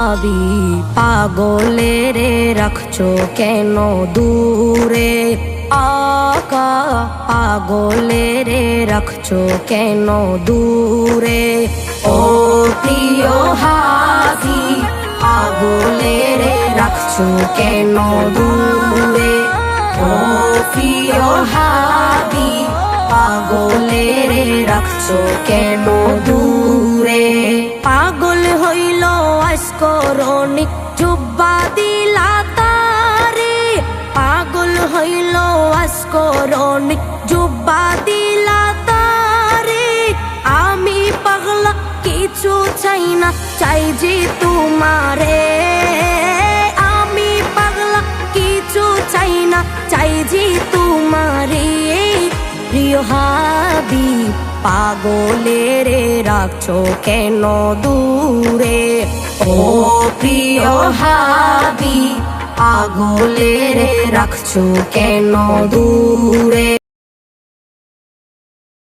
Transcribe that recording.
আবি পাগলে রে রাখছো কেন দূরে আকা পাগলে রে রাখছো কেন দূরে ও প্রিয় হাবি পাগলে রে রাখছো কেন দূরে ও প্রিয় হাবি পাগলে রে রাখছো কেন দূরে পাগল হইল আজকরণিক জুব্বা দিলা তারে পাগল হইল আজকরণিক জুব্বা দিলা তারে আমি পাগলা কিছু চাই না চাই যে তোমারে আমি পাগলা কিছু চাই না চাই যে তোমারে প্রিয় হাবিব পাগলে রে রাখছো কেন দূরে ও প্রিয় হাবিব পাগলে রে রাখছো কেন দূরে।